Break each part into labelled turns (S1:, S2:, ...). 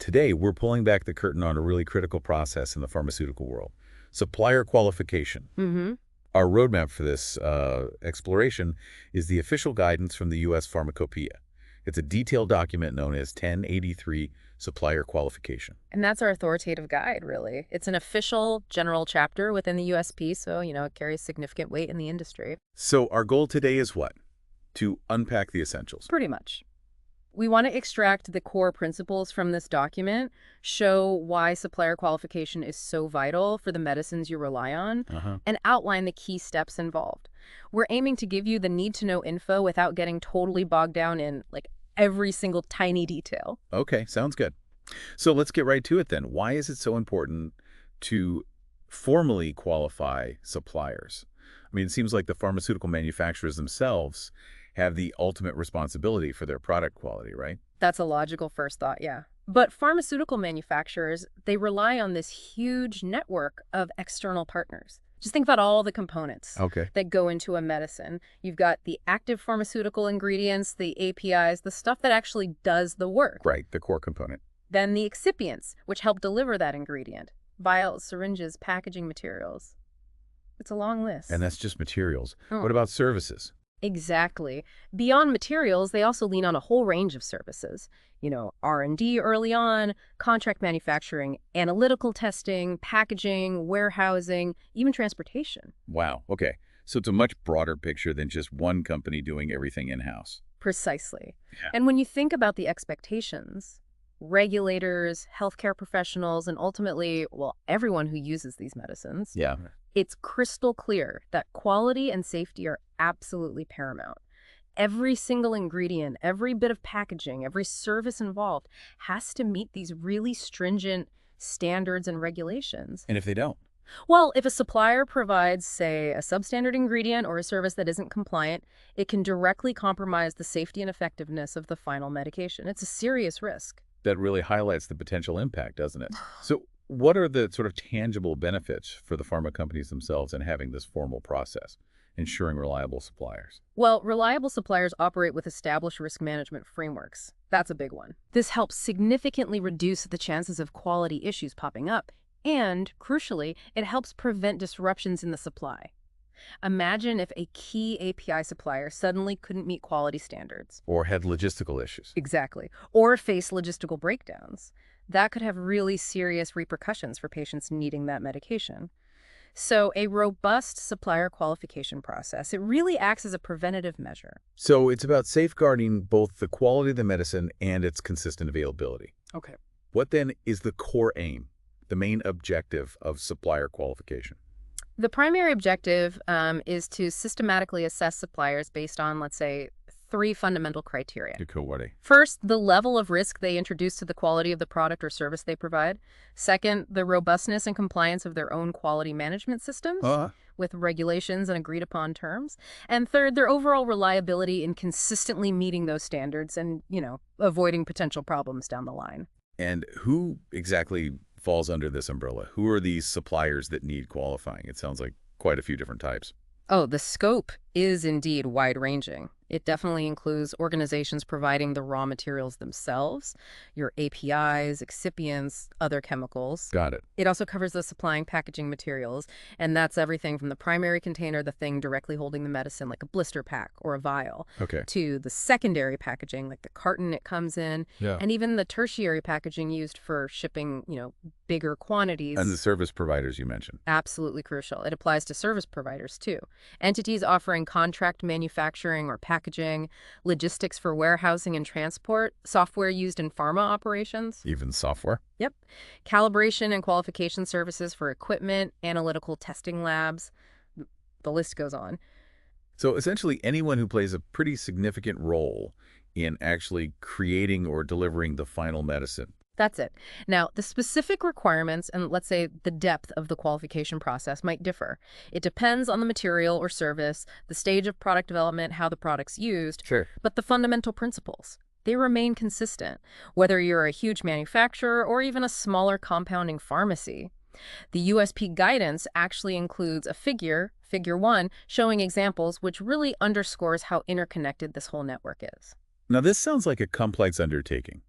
S1: Today, we're pulling back the curtain on a really critical process in the pharmaceutical world, supplier qualification.
S2: Mm-hmm.
S1: Our roadmap for this exploration is the official guidance from the U.S. Pharmacopoeia. It's a detailed document known as 1083 Supplier Qualification.
S2: And that's our authoritative guide, really. It's an official general chapter within the USP, so, it carries significant weight in the industry.
S1: So our goal today is what? To unpack the essentials.
S2: Pretty much. We want to extract the core principles from this document, show why supplier qualification is so vital for the medicines you rely on, and outline the key steps involved. We're aiming to give you the need-to-know info without getting totally bogged down in, every single tiny detail.
S1: Okay, sounds good. So let's get right to it then. Why is it so important to formally qualify suppliers? I mean, it seems like the pharmaceutical manufacturers themselves have the ultimate responsibility for their product quality, right?
S2: That's a logical first thought, yeah. But pharmaceutical manufacturers, they rely on this huge network of external partners. Just think about all the components that go into a medicine. You've got the active pharmaceutical ingredients, the APIs, the stuff that actually does the work.
S1: Right, the core component.
S2: Then the excipients, which help deliver that ingredient. Vials, syringes, packaging materials. It's a long list.
S1: And that's just materials. What about services?
S2: Exactly. Beyond materials, they also lean on a whole range of services. R&D early on, contract manufacturing, analytical testing, packaging, warehousing, even transportation.
S1: Wow, okay. So it's a much broader picture than just one company doing everything in-house.
S2: Precisely.
S1: Yeah.
S2: And when you think about the expectations, regulators, healthcare professionals, and ultimately, everyone who uses these medicines,
S1: Yeah.
S2: it's crystal clear that quality and safety are absolutely paramount. Every single ingredient, every bit of packaging, every service involved has to meet these really stringent standards and regulations.
S1: And if they don't?
S2: Well, if a supplier provides, say, a substandard ingredient or a service that isn't compliant, it can directly compromise the safety and effectiveness of the final medication. It's a serious risk.
S1: That really highlights the potential impact, doesn't it? So what are the sort of tangible benefits for the pharma companies themselves in having this formal process, ensuring reliable suppliers?
S2: Well, reliable suppliers operate with established risk management frameworks. That's a big one. This helps significantly reduce the chances of quality issues popping up, and, crucially, it helps prevent disruptions in the supply. Imagine if a key API supplier suddenly couldn't meet quality standards.
S1: Or had logistical issues.
S2: Exactly. Or face logistical breakdowns. That could have really serious repercussions for patients needing that medication. So a robust supplier qualification process, it really acts as a preventative measure.
S1: So it's about safeguarding both the quality of the medicine and its consistent availability.
S2: Okay.
S1: What then is the core aim, the main objective of supplier qualification?
S2: The primary objective is to systematically assess suppliers based on, let's say, 3 fundamental criteria. First, the level of risk they introduce to the quality of the product or service they provide. Second, the robustness and compliance of their own quality management systems with regulations and agreed upon terms. And third, their overall reliability in consistently meeting those standards and, avoiding potential problems down the line.
S1: And who exactly falls under this umbrella? Who are these suppliers that need qualifying? It sounds like quite a few different types.
S2: Oh, the scope is indeed wide-ranging. It definitely includes organizations providing the raw materials themselves, your APIs, excipients, other chemicals.
S1: Got it.
S2: It also covers the supplying packaging materials, and that's everything from the primary container, the thing directly holding the medicine, like a blister pack or a vial, to the secondary packaging, like the carton it comes in, and even the tertiary packaging used for shipping, bigger quantities.
S1: And the service providers you mentioned.
S2: Absolutely crucial. It applies to service providers, too. Entities offering contract manufacturing or packaging, logistics for warehousing and transport, software used in pharma operations.
S1: Even software?
S2: Yep. Calibration and qualification services for equipment, analytical testing labs. The list goes on.
S1: So essentially anyone who plays a pretty significant role in actually creating or delivering the final medicine.
S2: That's it. Now, the specific requirements and, let's say, the depth of the qualification process might differ. It depends on the material or service, the stage of product development, how the product's used.
S1: Sure.
S2: But the fundamental principles, they remain consistent, whether you're a huge manufacturer or even a smaller compounding pharmacy. The USP guidance actually includes a figure 1, showing examples which really underscores how interconnected this whole network is.
S1: Now, this sounds like a complex undertaking.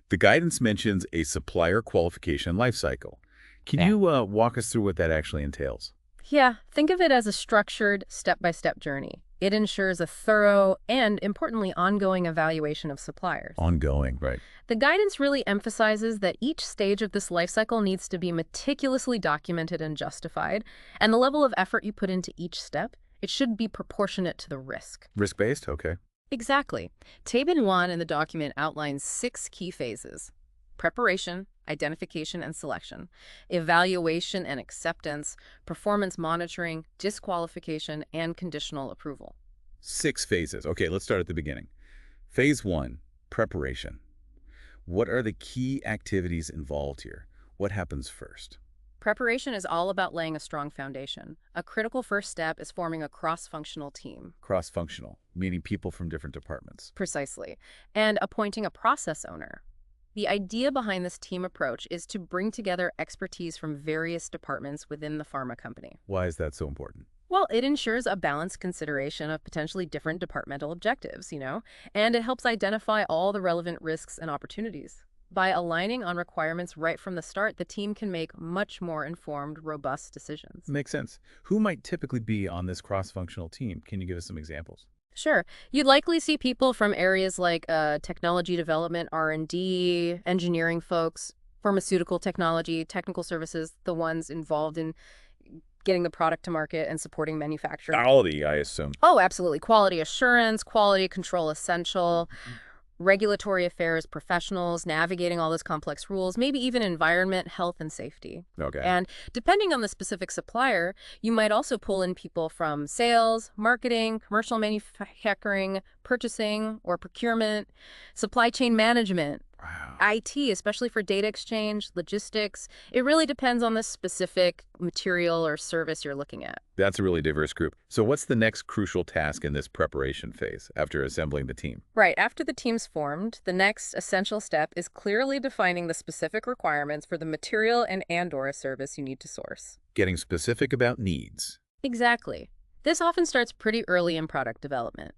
S1: The guidance mentions a supplier qualification lifecycle. Can
S2: Yeah.
S1: you walk us through what that actually entails?
S2: Yeah, think of it as a structured, step-by-step journey. It ensures a thorough and, importantly, ongoing evaluation of suppliers.
S1: Ongoing, right.
S2: The guidance really emphasizes that each stage of this life cycle needs to be meticulously documented and justified, and the level of effort you put into each step, it should be proportionate to the risk.
S1: Risk-based? Okay.
S2: Exactly. Table 1 in the document outlines 6 key phases: preparation, identification and selection, evaluation and acceptance, performance monitoring, disqualification, and conditional approval.
S1: 6 phases. Okay, let's start at the beginning. Phase 1, preparation. What are the key activities involved here? What happens first?
S2: Preparation is all about laying a strong foundation. A critical first step is forming a cross-functional team.
S1: Cross-functional, meaning people from different departments.
S2: Precisely. And appointing a process owner. The idea behind this team approach is to bring together expertise from various departments within the pharma company.
S1: Why is that so important?
S2: Well, it ensures a balanced consideration of potentially different departmental objectives, and it helps identify all the relevant risks and opportunities. By aligning on requirements right from the start, the team can make much more informed, robust decisions.
S1: Makes sense. Who might typically be on this cross-functional team? Can you give us some examples?
S2: Sure. You'd likely see people from areas like technology development, R&D, engineering folks, pharmaceutical technology, technical services, the ones involved in getting the product to market and supporting manufacturing.
S1: Quality, I assume.
S2: Oh, absolutely. Quality assurance, quality control essential, regulatory affairs professionals, navigating all those complex rules, maybe even environment, health, and safety.
S1: Okay.
S2: And depending on the specific supplier, you might also pull in people from sales, marketing, commercial manufacturing, purchasing or procurement, supply chain management,
S1: Wow.
S2: IT, especially for data exchange, logistics. It really depends on the specific material or service you're looking at.
S1: That's a really diverse group. So what's the next crucial task in this preparation phase after assembling the team?
S2: Right, after the team's formed, the next essential step is clearly defining the specific requirements for the material and/or a service you need to source.
S1: Getting specific about needs.
S2: Exactly. This often starts pretty early in product development.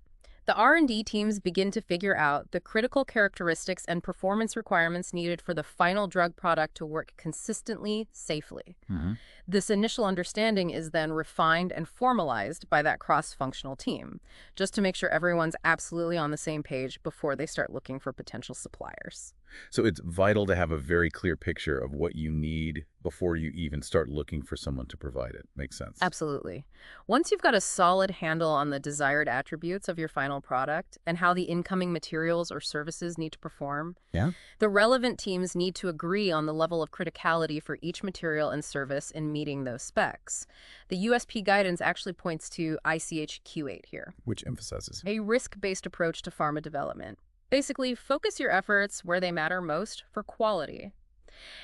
S2: The R&D teams begin to figure out the critical characteristics and performance requirements needed for the final drug product to work consistently, safely.
S1: Mm-hmm.
S2: This initial understanding is then refined and formalized by that cross-functional team, just to make sure everyone's absolutely on the same page before they start looking for potential suppliers.
S1: So it's vital to have a very clear picture of what you need before you even start looking for someone to provide it. Makes sense.
S2: Absolutely. Once you've got a solid handle on the desired attributes of your final product and how the incoming materials or services need to perform,
S1: Yeah.
S2: the relevant teams need to agree on the level of criticality for each material and service in meeting those specs. The USP guidance actually points to ICH Q8 here,
S1: Which emphasizes.
S2: a risk-based approach to pharma development. Basically, focus your efforts where they matter most for quality.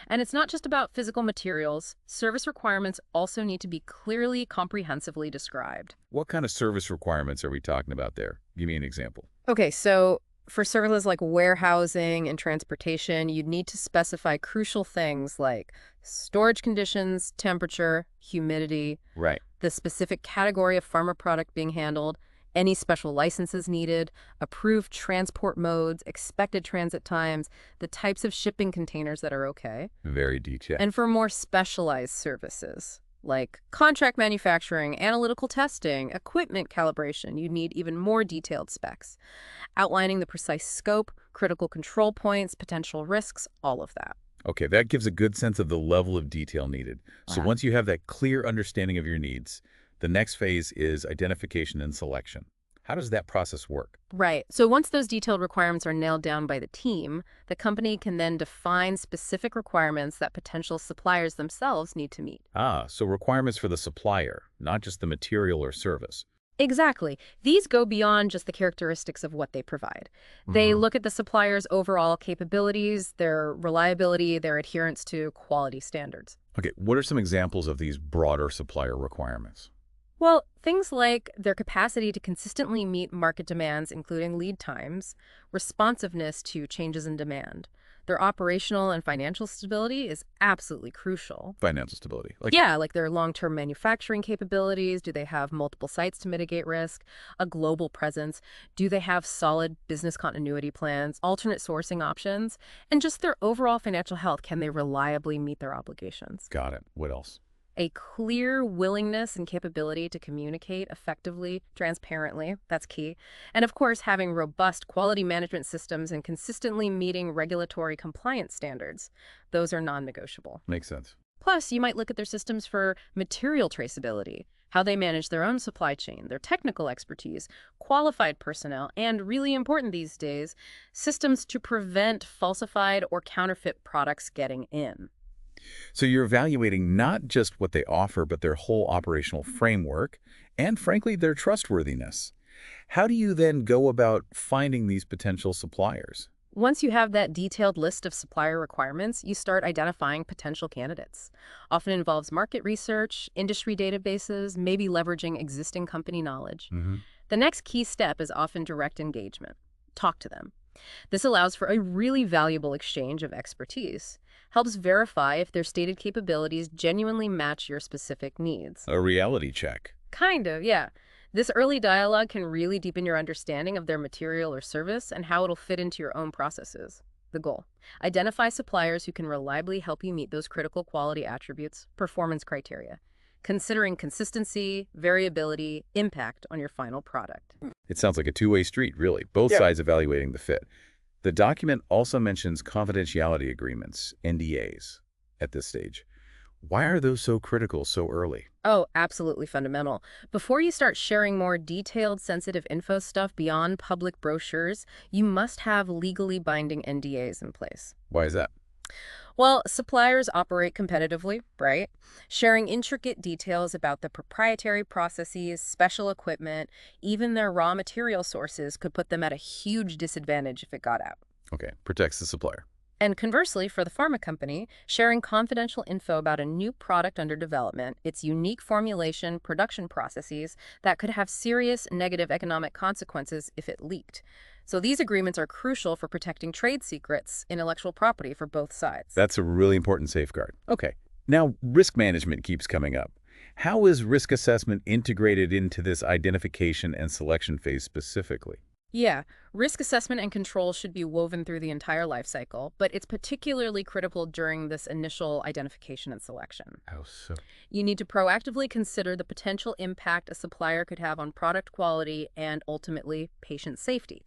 S2: And it's not just about physical materials. Service requirements also need to be clearly, comprehensively described.
S1: What kind of service requirements are we talking about there? Give me an example.
S2: Okay, so for services like warehousing and transportation, you'd need to specify crucial things like storage conditions, temperature, humidity,
S1: Right.
S2: the specific category of pharma product being handled, any special licenses needed, approved transport modes, expected transit times, the types of shipping containers that are okay.
S1: Very detailed.
S2: And for more specialized services, like contract manufacturing, analytical testing, equipment calibration, you need even more detailed specs, outlining the precise scope, critical control points, potential risks, all of that.
S1: Okay, that gives a good sense of the level of detail needed. So once you have that clear understanding of your needs, the next phase is identification and selection. How does that process work?
S2: Right. So once those detailed requirements are nailed down by the team, the company can then define specific requirements that potential suppliers themselves need to meet.
S1: So requirements for the supplier, not just the material or service.
S2: Exactly. These go beyond just the characteristics of what they provide. They look at the supplier's overall capabilities, their reliability, their adherence to quality standards.
S1: Okay, what are some examples of these broader supplier requirements?
S2: Well, things like their capacity to consistently meet market demands, including lead times, responsiveness to changes in demand. Their operational and financial stability is absolutely crucial.
S1: Financial stability.
S2: Yeah, like their long-term manufacturing capabilities. Do they have multiple sites to mitigate risk? A global presence? Do they have solid business continuity plans, alternate sourcing options? And just their overall financial health, can they reliably meet their obligations?
S1: got it. What else?
S2: A clear willingness and capability to communicate effectively, transparently, that's key. And of course, having robust quality management systems and consistently meeting regulatory compliance standards. Those are non-negotiable.
S1: Makes sense.
S2: Plus, you might look at their systems for material traceability, how they manage their own supply chain, their technical expertise, qualified personnel, and really important these days, systems to prevent falsified or counterfeit products getting in.
S1: So you're evaluating not just what they offer, but their whole operational framework and, frankly, their trustworthiness. How do you then go about finding these potential suppliers?
S2: Once you have that detailed list of supplier requirements, you start identifying potential candidates. Often involves market research, industry databases, maybe leveraging existing company knowledge.
S1: Hmm.
S2: The next key step is often direct engagement. Talk to them. This allows for a really valuable exchange of expertise, helps verify if their stated capabilities genuinely match your specific needs.
S1: A reality check.
S2: Kind of, yeah. This early dialogue can really deepen your understanding of their material or service and how it'll fit into your own processes. The goal: identify suppliers who can reliably help you meet those critical quality attributes, performance criteria, considering consistency, variability, impact on your final product.
S1: It sounds like a two-way street, really, both
S2: Yeah.
S1: sides evaluating the fit. The document also mentions confidentiality agreements, NDAs, at this stage. Why are those so critical so early?
S2: Oh, absolutely fundamental. Before you start sharing more detailed, sensitive info stuff beyond public brochures, you must have legally binding NDAs in place.
S1: Why is that?
S2: Well, suppliers operate competitively, right? Sharing intricate details about the proprietary processes, special equipment, even their raw material sources could put them at a huge disadvantage if it got out.
S1: Okay, protects the supplier.
S2: And conversely, for the pharma company, sharing confidential info about a new product under development, its unique formulation, production processes, that could have serious negative economic consequences if it leaked. So these agreements are crucial for protecting trade secrets, intellectual property for both sides.
S1: That's a really important safeguard. Okay. Now, risk management keeps coming up. How is risk assessment integrated into this identification and selection phase specifically?
S2: Yeah, risk assessment and control should be woven through the entire life cycle, but it's particularly critical during this initial identification and selection.
S1: How so?
S2: You need to proactively consider the potential impact a supplier could have on product quality and ultimately patient safety.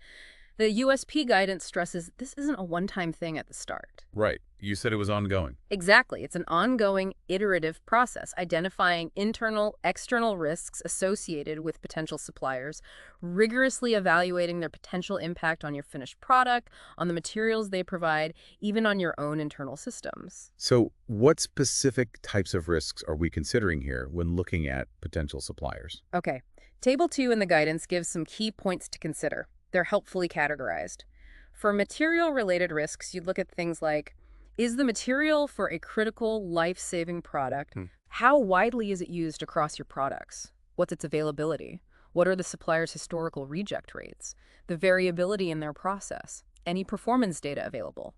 S2: The USP guidance stresses this isn't a one-time thing at the start.
S1: Right. You said it was ongoing.
S2: Exactly. It's an ongoing, iterative process, identifying internal, external risks associated with potential suppliers, rigorously evaluating their potential impact on your finished product, on the materials they provide, even on your own internal systems.
S1: So what specific types of risks are we considering here when looking at potential suppliers?
S2: Okay. Table 2 in the guidance gives some key points to consider. They're helpfully categorized. For material-related risks, you'd look at things like, is the material for a critical, life-saving product? How widely is it used across your products? What's its availability? What are the supplier's historical reject rates? The variability in their process? Any performance data available?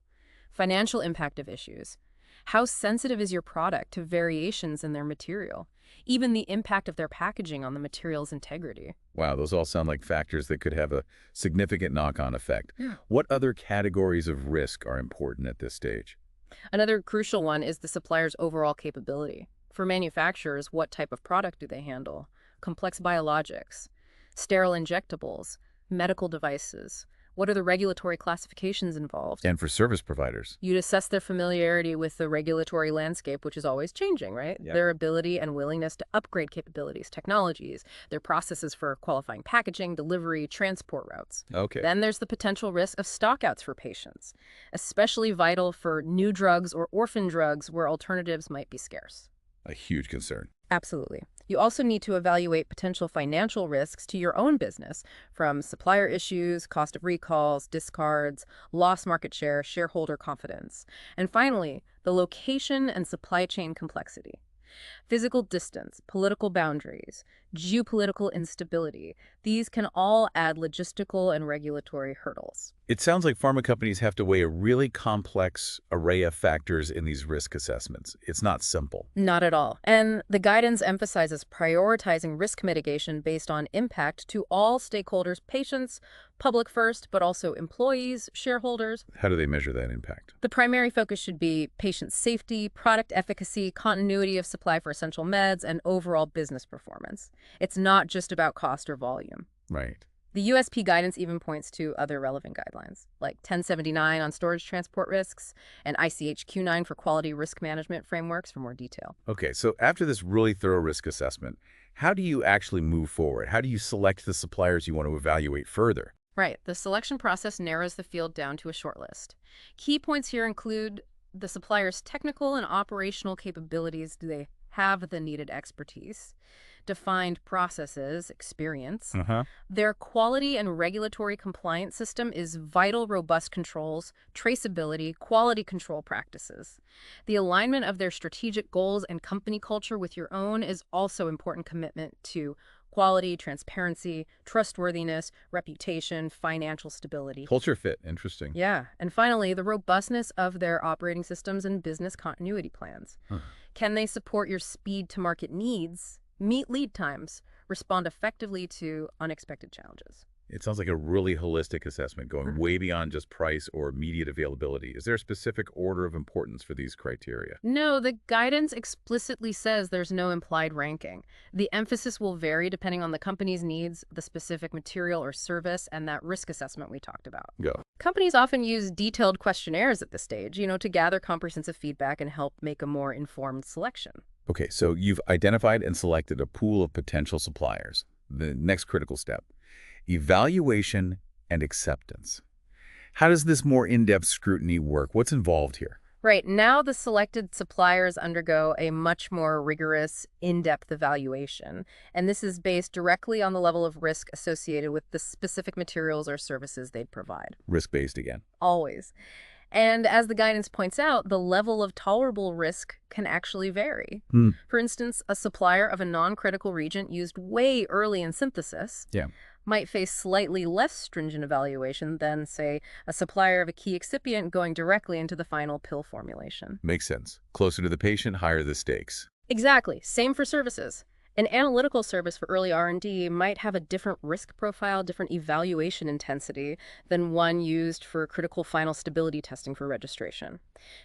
S2: Financial impact of issues. How sensitive is your product to variations in their material? Even the impact of their packaging on the material's integrity.
S1: Wow, those all sound like factors that could have a significant knock-on effect.
S2: Yeah.
S1: What other categories of risk are important at this stage?
S2: Another crucial one is the supplier's overall capability. For manufacturers, what type of product do they handle? Complex biologics, sterile injectables, medical devices. What are the regulatory classifications involved?
S1: And for service providers?
S2: You'd assess their familiarity with the regulatory landscape, which is always changing, right?
S1: Yep.
S2: Their ability and willingness to upgrade capabilities, technologies, their processes for qualifying packaging, delivery, transport routes.
S1: Okay.
S2: Then there's the potential risk of stockouts for patients, especially vital for new drugs or orphan drugs where alternatives might be scarce.
S1: A huge concern.
S2: Absolutely. You also need to evaluate potential financial risks to your own business, from supplier issues, cost of recalls, discards, lost market share, shareholder confidence. And finally, the location and supply chain complexity. Physical distance, political boundaries, geopolitical instability. These can all add logistical and regulatory hurdles.
S1: It sounds like pharma companies have to weigh a really complex array of factors in these risk assessments. It's not simple.
S2: Not at all. And the guidance emphasizes prioritizing risk mitigation based on impact to all stakeholders, patients, public first, but also employees, shareholders.
S1: How do they measure that impact?
S2: The primary focus should be patient safety, product efficacy, continuity of supply for essential meds, and overall business performance. It's not just about cost or volume.
S1: Right.
S2: The USP guidance even points to other relevant guidelines, like 1079 on storage transport risks and ICH-Q9 for quality risk management frameworks for more detail.
S1: Okay, so after this really thorough risk assessment, how do you actually move forward? How do you select the suppliers you want to evaluate further?
S2: Right. The selection process narrows the field down to a short list. Key points here include the supplier's technical and operational capabilities. Do they have the needed expertise? Defined processes, experience. Their quality and regulatory compliance system is vital, robust controls, traceability, quality control practices. The alignment of their strategic goals and company culture with your own is also important commitment to quality, transparency, trustworthiness, reputation, financial stability.
S1: Culture fit. Interesting.
S2: Yeah. And finally, the robustness of their operating systems and business continuity plans. Can they support your speed to market needs, meet lead times, respond effectively to unexpected challenges?
S1: It sounds like a really holistic assessment going way beyond just price or immediate availability. Is there a specific order of importance for these criteria?
S2: No, the guidance explicitly says there's no implied ranking. The emphasis will vary depending on the company's needs, the specific material or service, and that risk assessment we talked about.
S1: Go.
S2: Companies often use detailed questionnaires at this stage, to gather comprehensive feedback and help make a more informed selection.
S1: Okay, so you've identified and selected a pool of potential suppliers. The next critical step: evaluation and acceptance. How does this more in-depth scrutiny work? What's involved here?
S2: Right. Now the selected suppliers undergo a much more rigorous, in-depth evaluation. And this is based directly on the level of risk associated with the specific materials or services they'd provide.
S1: Risk-based again.
S2: Always. And as the guidance points out, the level of tolerable risk can actually vary. For instance, a supplier of a non-critical reagent used way early in synthesis might face slightly less stringent evaluation than, say, a supplier of a key excipient going directly into the final pill formulation.
S1: Makes sense. Closer to the patient, higher the stakes.
S2: Exactly. Same for services. An analytical service for early R&D might have a different risk profile, different evaluation intensity than one used for critical final stability testing for registration.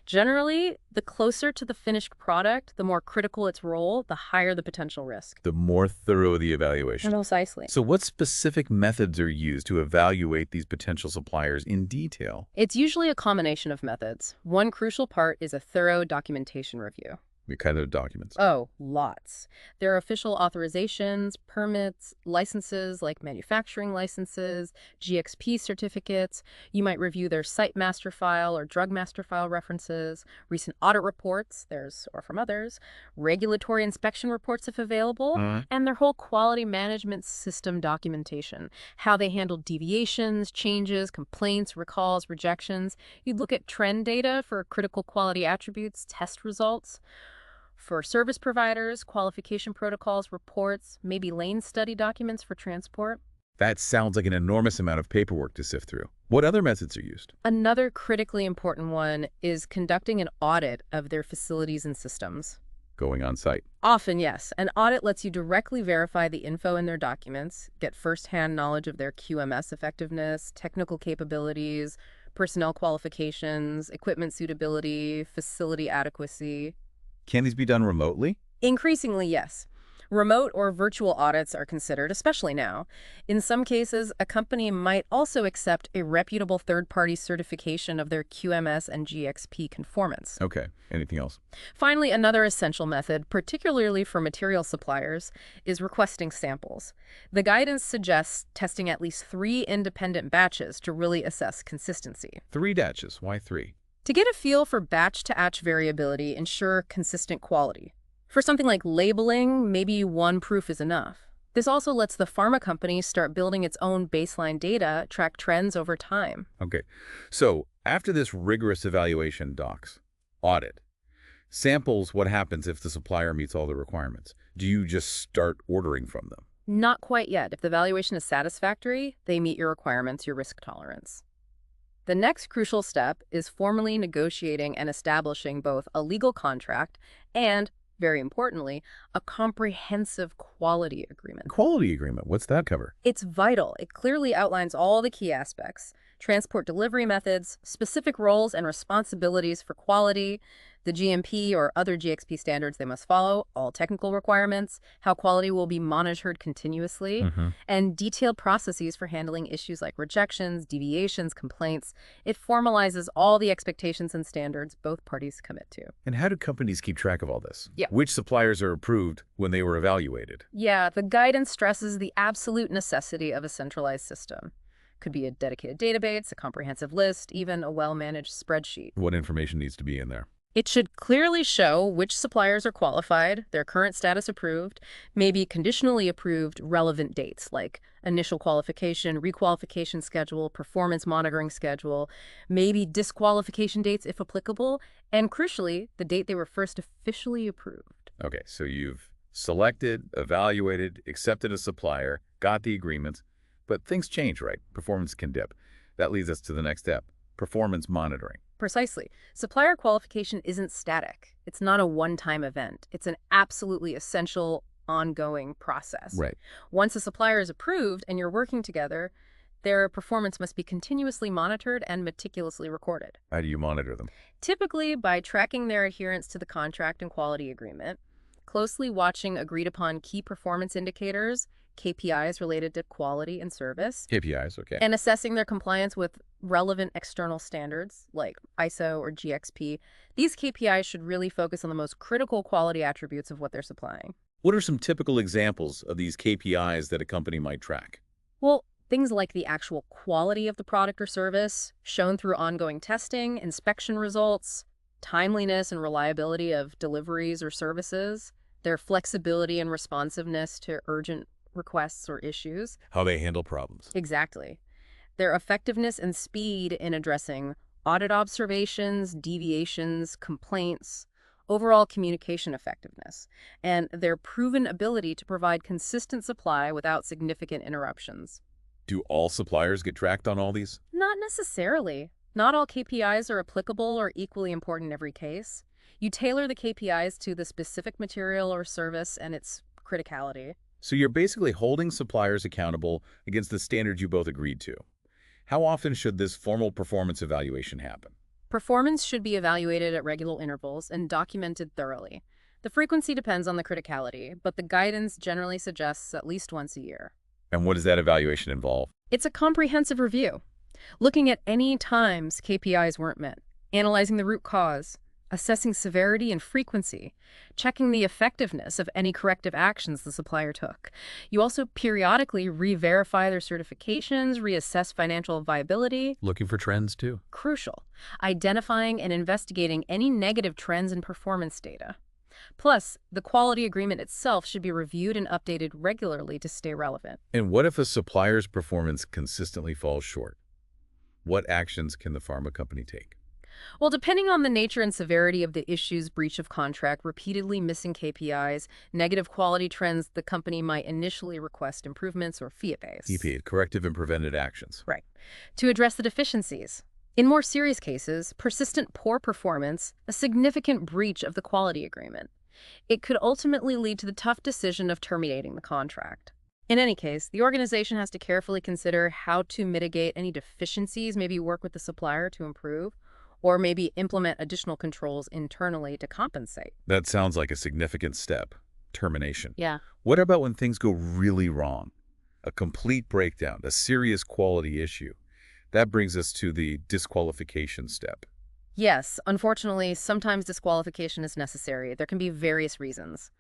S2: Generally, the closer to the finished product, the more critical its role, the higher the potential risk.
S1: The more thorough the evaluation.
S2: Precisely.
S1: So what specific methods are used to evaluate these potential suppliers in detail?
S2: It's usually a combination of methods. One crucial part is a thorough documentation review.
S1: What kind of documents?
S2: Oh, lots. There are official authorizations, permits, licenses like manufacturing licenses, GXP certificates. You might review their site master file or drug master file references, recent audit reports, or from others, regulatory inspection reports if available, and their whole quality management system documentation, how they handle deviations, changes, complaints, recalls, rejections. You'd look at trend data for critical quality attributes, test results. For service providers, qualification protocols, reports, maybe lane study documents for transport.
S1: That sounds like an enormous amount of paperwork to sift through. What other methods are used?
S2: Another critically important one is conducting an audit of their facilities and systems.
S1: Going on site?
S2: Often, yes. An audit lets you directly verify the info in their documents, get firsthand knowledge of their QMS effectiveness, technical capabilities, personnel qualifications, equipment suitability, facility adequacy.
S1: Can these be done remotely?
S2: Increasingly, yes. Remote or virtual audits are considered, especially now. In some cases, a company might also accept a reputable third-party certification of their QMS and GXP conformance.
S1: Okay. Anything else?
S2: Finally, another essential method, particularly for material suppliers, is requesting samples. The guidance suggests testing at least 3 independent batches to really assess consistency.
S1: 3 batches. Why 3?
S2: To get a feel for batch-to-batch variability, ensure consistent quality. For something like labeling, maybe 1 proof is enough. This also lets the pharma company start building its own baseline data, track trends over time.
S1: Okay. So after this rigorous evaluation, docs, audit, samples, what happens if the supplier meets all the requirements? Do you just start ordering from them?
S2: Not quite yet. If the valuation is satisfactory, they meet your requirements, your risk tolerance. The next crucial step is formally negotiating and establishing both a legal contract and, very importantly, a comprehensive quality agreement.
S1: Quality agreement, what's that cover?
S2: It's vital. It clearly outlines all the key aspects: transport delivery methods, specific roles and responsibilities for quality, the GMP or other GXP standards they must follow, all technical requirements, how quality will be monitored continuously,
S1: Hmm.
S2: and detailed processes for handling issues like rejections, deviations, complaints. It formalizes all the expectations and standards both parties commit to.
S1: And how do companies keep track of all this?
S2: Yeah.
S1: Which suppliers are approved when they were evaluated?
S2: Yeah, the guidance stresses the absolute necessity of a centralized system. Could be a dedicated database, a comprehensive list, even a well-managed spreadsheet.
S1: What information needs to be in there?
S2: It should clearly show which suppliers are qualified, their current status approved, maybe conditionally approved relevant dates like initial qualification, requalification schedule, performance monitoring schedule, maybe disqualification dates if applicable, and crucially, the date they were first officially approved.
S1: Okay, so you've selected, evaluated, accepted a supplier, got the agreement, but things change, right? Performance can dip. That leads us to the next step, performance monitoring.
S2: Precisely. Supplier qualification isn't static. It's not a one-time event. It's an absolutely essential, ongoing process.
S1: Right.
S2: Once a supplier is approved and you're working together, their performance must be continuously monitored and meticulously recorded.
S1: How do you monitor them?
S2: Typically by tracking their adherence to the contract and quality agreement, closely watching agreed-upon key performance indicators, KPIs related to quality and service,
S1: KPIs, okay.
S2: and assessing their compliance with relevant external standards like ISO or GXP. These KPIs should really focus on the most critical quality attributes of what they're supplying.
S1: What are some typical examples of these KPIs that a company might track?
S2: Well, things like the actual quality of the product or service, shown through ongoing testing, inspection results, timeliness and reliability of deliveries or services, their flexibility and responsiveness to urgent requests or issues.
S1: How they handle problems.
S2: Exactly. Their effectiveness and speed in addressing audit observations, deviations, complaints, overall communication effectiveness, and their proven ability to provide consistent supply without significant interruptions.
S1: Do all suppliers get tracked on all these?
S2: Not necessarily. Not all KPIs are applicable or equally important in every case. You tailor the KPIs to the specific material or service and its criticality.
S1: So you're basically holding suppliers accountable against the standards you both agreed to. How often should this formal performance evaluation happen?
S2: Performance should be evaluated at regular intervals and documented thoroughly. The frequency depends on the criticality, but the guidance generally suggests at least once a year.
S1: And what does that evaluation involve?
S2: It's a comprehensive review, looking at any times KPIs weren't met, analyzing the root cause, assessing severity and frequency, checking the effectiveness of any corrective actions the supplier took. You also periodically re-verify their certifications, reassess financial viability.
S1: Looking for trends too.
S2: Crucial. Identifying and investigating any negative trends in performance data. Plus, the quality agreement itself should be reviewed and updated regularly to stay relevant.
S1: And what if a supplier's performance consistently falls short? What actions can the pharma company take?
S2: Well, depending on the nature and severity of the issues, breach of contract, repeatedly missing KPIs, negative quality trends, the company might initially request improvements or fee abates.
S1: EPA, corrective and preventive actions.
S2: Right. To address the deficiencies. In more serious cases, persistent poor performance, a significant breach of the quality agreement. It could ultimately lead to the tough decision of terminating the contract. In any case, the organization has to carefully consider how to mitigate any deficiencies, maybe work with the supplier to improve, or maybe implement additional controls internally to compensate.
S1: That sounds like a significant step. Termination.
S2: Yeah.
S1: What about when things go really wrong? A complete breakdown, a serious quality issue. That brings us to the disqualification step.
S2: Yes, unfortunately, sometimes disqualification is necessary. There can be various reasons.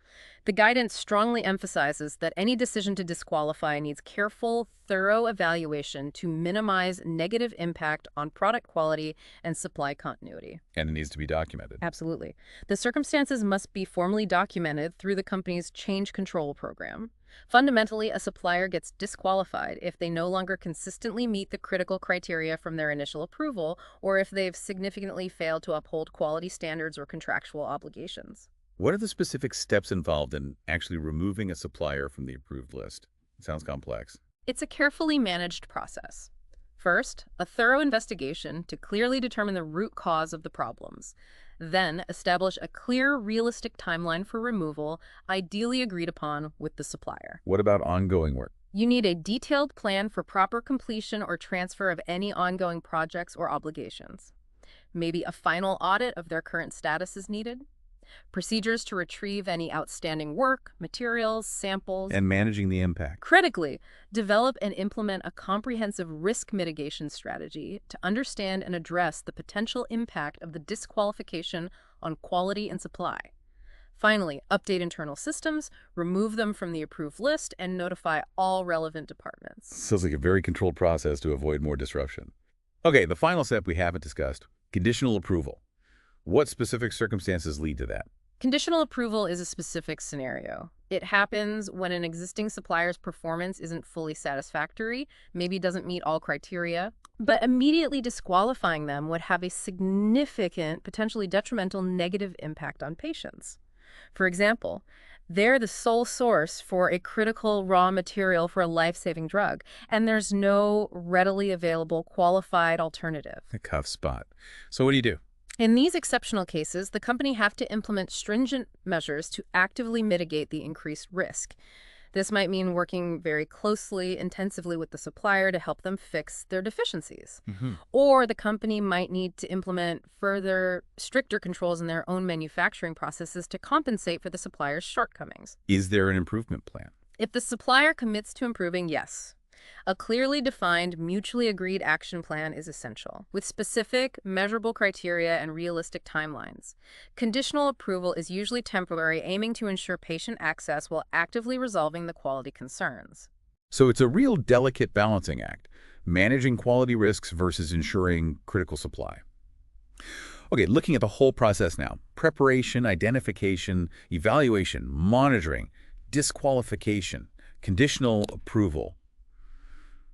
S2: The guidance strongly emphasizes that any decision to disqualify needs careful, thorough evaluation to minimize negative impact on product quality and supply continuity.
S1: And it needs to be documented.
S2: Absolutely. The circumstances must be formally documented through the company's change control program. Fundamentally, a supplier gets disqualified if they no longer consistently meet the critical criteria from their initial approval, or if they've significantly failed to uphold quality standards or contractual obligations.
S1: What are the specific steps involved in actually removing a supplier from the approved list? Sounds complex.
S2: It's a carefully managed process. First, a thorough investigation to clearly determine the root cause of the problems. Then, establish a clear, realistic timeline for removal, ideally agreed upon with the supplier.
S1: What about ongoing work?
S2: You need a detailed plan for proper completion or transfer of any ongoing projects or obligations. Maybe a final audit of their current status is needed. Procedures to retrieve any outstanding work, materials, samples.
S1: And managing the impact.
S2: Critically, develop and implement a comprehensive risk mitigation strategy to understand and address the potential impact of the disqualification on quality and supply. Finally, update internal systems, remove them from the approved list, and notify all relevant departments.
S1: Sounds like a very controlled process to avoid more disruption. Okay, the final step we haven't discussed, conditional approval. What specific circumstances lead to that?
S2: Conditional approval is a specific scenario. It happens when an existing supplier's performance isn't fully satisfactory, maybe doesn't meet all criteria, but immediately disqualifying them would have a significant, potentially detrimental negative impact on patients. For example, they're the sole source for a critical raw material for a life-saving drug, and there's no readily available qualified alternative.
S1: A tough spot. So what do you do?
S2: In these exceptional cases, the company have to implement stringent measures to actively mitigate the increased risk. This might mean working very closely, intensively with the supplier to help them fix their deficiencies. Or the company might need to implement further, stricter controls in their own manufacturing processes to compensate for the supplier's shortcomings.
S1: Is there an improvement plan?
S2: If the supplier commits to improving, yes. A clearly defined, mutually agreed action plan is essential, with specific, measurable criteria and realistic timelines. Conditional approval is usually temporary, aiming to ensure patient access while actively resolving the quality concerns.
S1: So it's a real delicate balancing act, managing quality risks versus ensuring critical supply. Okay, looking at the whole process now, preparation, identification, evaluation, monitoring, disqualification, conditional approval.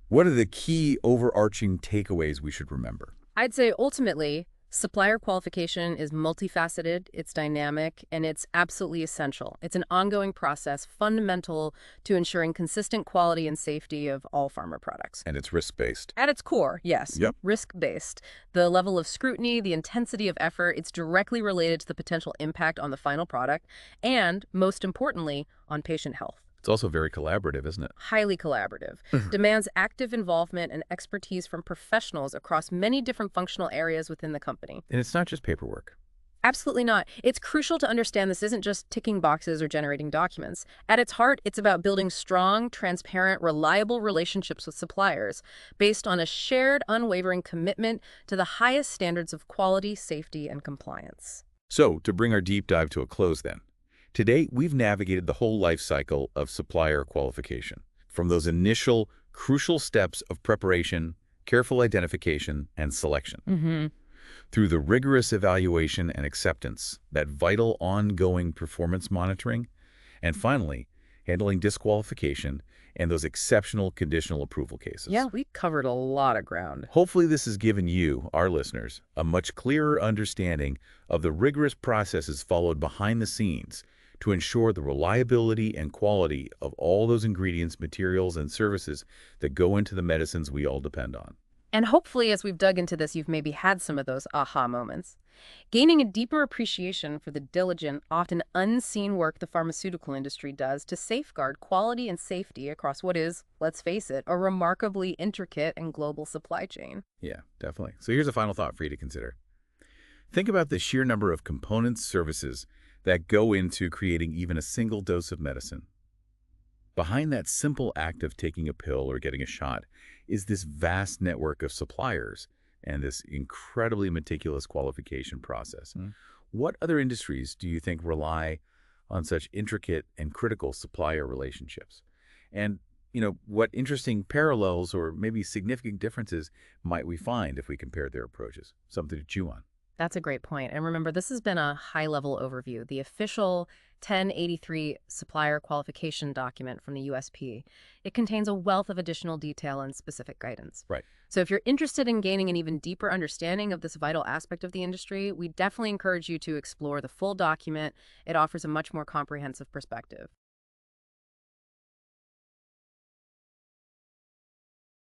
S1: What are the key overarching takeaways we should remember?
S2: I'd say ultimately, supplier qualification is multifaceted, it's dynamic, and it's absolutely essential. It's an ongoing process fundamental to ensuring consistent quality and safety of all pharma products.
S1: And it's risk-based.
S2: At its core, yes,
S1: Yep.
S2: risk-based. The level of scrutiny, the intensity of effort, it's directly related to the potential impact on the final product and, most importantly, on patient health.
S1: It's also very collaborative, isn't it?
S2: Highly collaborative, demands active involvement and expertise from professionals across many different functional areas within the company.
S1: And it's not just paperwork.
S2: Absolutely not. It's crucial to understand this isn't just ticking boxes or generating documents. At its heart, it's about building strong, transparent, reliable relationships with suppliers based on a shared, unwavering commitment to the highest standards of quality, safety, and compliance.
S1: So, to bring our deep dive to a close then, today, we've navigated the whole life cycle of supplier qualification, from those initial crucial steps of preparation, careful identification, and selection, through the rigorous evaluation and acceptance, that vital ongoing performance monitoring, and finally, handling disqualification and those exceptional conditional approval cases.
S2: Yeah, we covered a lot of ground.
S1: Hopefully this has given you, our listeners, a much clearer understanding of the rigorous processes followed behind the scenes to ensure the reliability and quality of all those ingredients, materials, and services that go into the medicines we all depend on.
S2: And hopefully, as we've dug into this, you've maybe had some of those aha moments. Gaining a deeper appreciation for the diligent, often unseen work the pharmaceutical industry does to safeguard quality and safety across what is, let's face it, a remarkably intricate and global supply chain.
S1: Yeah, definitely. So here's a final thought for you to consider. Think about the sheer number of components, services that go into creating even a single dose of medicine. Behind that simple act of taking a pill or getting a shot is this vast network of suppliers and this incredibly meticulous qualification process. What other industries do you think rely on such intricate and critical supplier relationships? And, what interesting parallels or maybe significant differences might we find if we compared their approaches? Something to chew on.
S2: That's a great point. And remember, this has been a high-level overview. The official 1083 Supplier Qualification document from the USP. It contains a wealth of additional detail and specific guidance.
S1: Right.
S2: So if you're interested in gaining an even deeper understanding of this vital aspect of the industry, we definitely encourage you to explore the full document. It offers a much more comprehensive perspective.